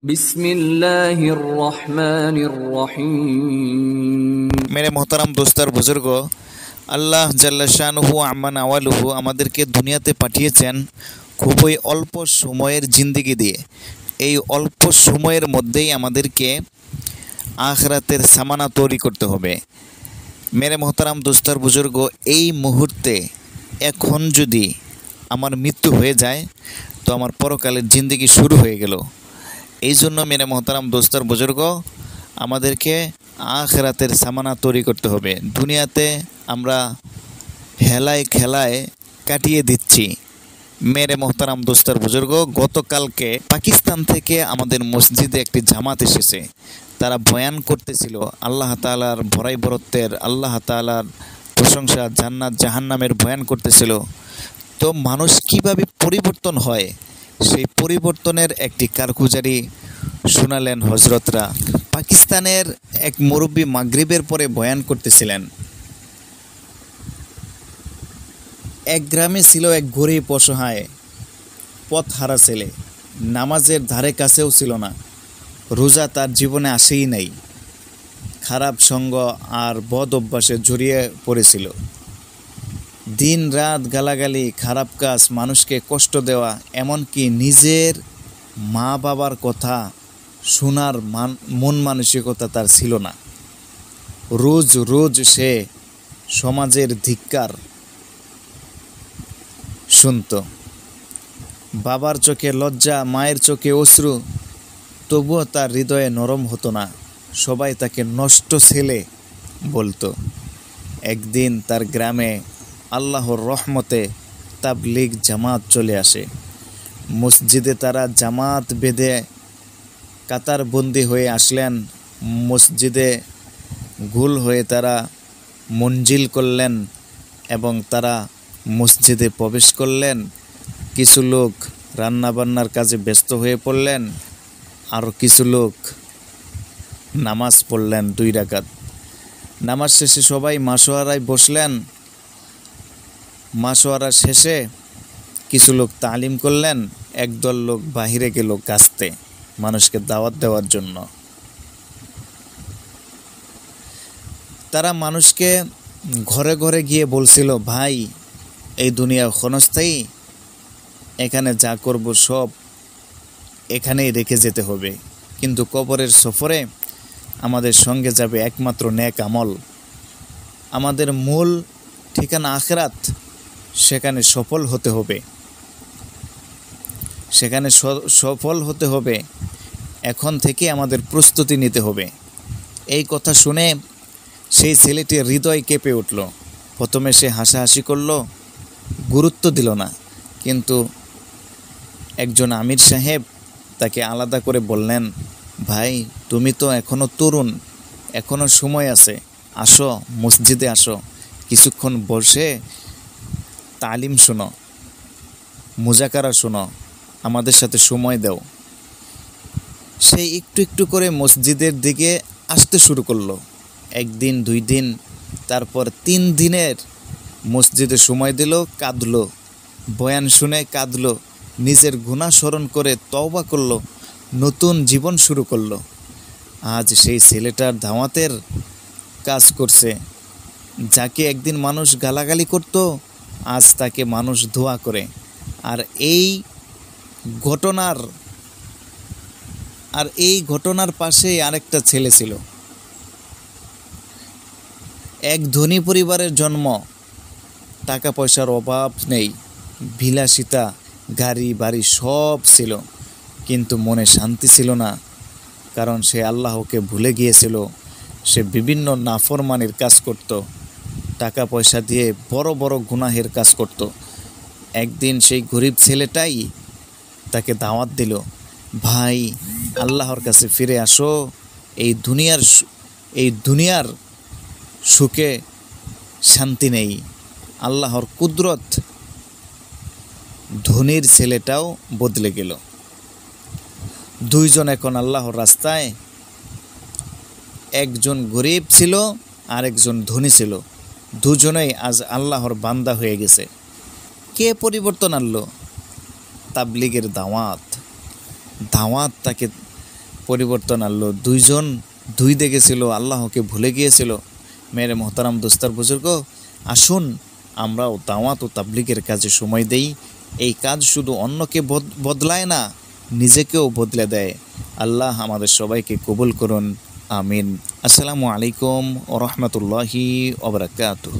बिस्मिल्लाहिर रहमानिर रहीम। मेरे मोहतरम दोस्तार बुजुर्ग, আল্লাহ জাল্লা শানুহু আম্মান আওয়ালুহু আমাদেরকে দুনিয়াতে পাঠিয়েছেন খুবই অল্প সময়ের জিন্দেগি দিয়ে। এই অল্প সময়ের মধ্যেই আমাদেরকে আখিরাতের সামানা তৈরি করতে হবে। মেরে মোহতারাম দোস্তার বুজুর্গ, এই মুহূর্তে এখন যদি আমার মৃত্যু হয়ে যায় তো আমার পরকালের জিন্দেগি শুরু হয়ে গেল। এই জন্য মেরে মোহতারাম দোস্তার বুজুর্গ, আমাদেরকে আখিরাতের সামানা তৈরি করতে হবে। দুনিয়াতে আমরা হেলায় খেলায় কাটিয়ে দিচ্ছি। মেরে মোহতারাম দোস্তার বুজুর্গ, গতকালকে পাকিস্তান থেকে আমাদের মসজিদে একটি জামাত এসেছে। তারা বয়ান করতেছিল আল্লাহ তাআলার ভরাই বরত্বের, আল্লাহ তাআলার প্রশংসা, জান্নাত জাহান্নামের বয়ান করতেছিল। তো মানুষ কিভাবে পরিবর্তন হয় সেই পরিবর্তনের একটি কারগুজারি শোনালেন হজরতরা। পাকিস্তানের এক মুরব্বী মাগরিবের পরে বয়ান করতেছিলেন। এক গ্রামে ছিল এক গরিব অসহায় পথ হারা ছেলে। নামাজের ধারে কাছেও ছিল না, রোজা তার জীবনে আসেই নাই। খারাপ সঙ্গ আর বদ অভ্যাসে জড়িয়ে পড়েছিল। দিন রাত গালাগালি, খারাপ কাজ, মানুষকে কষ্ট দেওয়া, এমনকি নিজের মা বাবার কথা শোনার মন মানসিকতা তার ছিল না। রোজ রোজ সে সমাজের ধিক্কার শুনত। বাবার চোখে লজ্জা, মায়ের চোখে অশ্রু, তবুও তার হৃদয়ে নরম হতো না। সবাই তাকে নষ্ট ছেলে বলতো। একদিন তার গ্রামে আল্লাহর রহমতে তাবলীগ জামাত চলে আসে। মসজিদে তারা জামাত বেঁধে কাতারবন্দি হয়ে আসলেন। মসজিদে গোল হয়ে তারা মঞ্জিল করলেন এবং তারা মসজিদে প্রবেশ করলেন। কিছু লোক রান্নাবান্নার কাজে ব্যস্ত হয়ে পড়লেন, আরও কিছু লোক নামাজ পড়লেন 2 রাকাত। নামাজ শেষে সবাই মাশওয়ারায় বসলেন। মাশওয়ারা শেষে কিছু লোক তালিম করলেন, একদল লোক বাহিরে গেল কাস্তে, মানুষকে দাওয়াত দেওয়ার জন্য। তারা মানুষকে ঘরে ঘরে গিয়ে বলছিল, ভাই, এই দুনিয়া ক্ষণস্থায়ী, এখানে যা করব সব এখানেই রেখে যেতে হবে, কিন্তু কবরের সফরে আমাদের সঙ্গে যাবে একমাত্র নেক আমল। আমাদের মূল ঠিকানা আখিরাত, সেখানে সফল হতে হবে, সেখানে সফল হতে হবে। এখন থেকে আমাদের প্রস্তুতি নিতে হবে। এই কথা শুনে সেই ছেলেটির হৃদয় কেঁপে উঠল। প্রথমে সে হাসাহাসি করল, গুরুত্ব দিল না, কিন্তু একজন আমির সাহেব তাকে আলাদা করে বললেন, ভাই, তুমি তো এখনও তরুণ, এখনও সময় আছে, আসো মসজিদে আসো, কিছুক্ষণ বসে তালিম শোনো, মুজাকারা শোনো, আমাদের সাথে সময় দাও। সে একটু একটু করে মসজিদের দিকে আসতে শুরু করলো। 1 দিন, 2 দিন, তারপর 3 দিনের মসজিদে সময় দিল, কাঁদলো, বয়ান শুনে কাঁদলো, নিজের গুনাহ স্মরণ করে তওবা করলো, নতুন জীবন শুরু করলো। আজ সেই ছেলেটার দাওয়াতের কাজ করছে। যাকে একদিন মানুষ গালাগালি করত, আজ তাকে মানুষ দোয়া করে। আর এই ঘটনার পাশেই আরেকটা ছেলে ছিল। এক ধনী পরিবারের জন্ম, টাকা পয়সার অভাব নেই, বিলাসিতা, গাড়ি বাড়ি সব ছিল, কিন্তু মনে শান্তি ছিল না, কারণ সে আল্লাহকে ভুলে গিয়েছিল। সে বিভিন্ন নাফরমানির কাজ করত, টাকা পয়সা দিয়ে বড় বড় গুনাহের কাজ করত। একদিন সেই গরিব ছেলেটাই তাকে দাওয়াত দিল, ভাই, আল্লাহর কাছে ফিরে আসো, এই দুনিয়ার সুখে শান্তি নেই, আল্লাহর কুদরত। ধনীর ছেলেটাও বদলে গেল। 2 জন এখন আল্লাহর রাস্তায়। একজন গরিব ছিল আর একজন ধনী ছিল। দুজনেই আজ আল্লাহর বান্দা হয়ে গেছে। কে পরিবর্তন আনলো? তাবলীগের দাওয়াত তাকে পরিবর্তন আনলো। দুইজন দুই দিকে ছিল, আল্লাহকে ভুলে গিয়েছিল। মেরে মোহতারাম দোস্তার বুজুর্গ, আসুন আমরাও দাওয়াত ও তাবলিগের কাজে সময় দেই। এই কাজ শুধু অন্যকে বদলায় না, নিজেকেও বদলে দেয়। আল্লাহ আমাদের সবাইকে কবুল করুন, আমিন। আসসালামু আলাইকুম ওয়া রাহমাতুল্লাহি ওয়া বারাকাতুহু।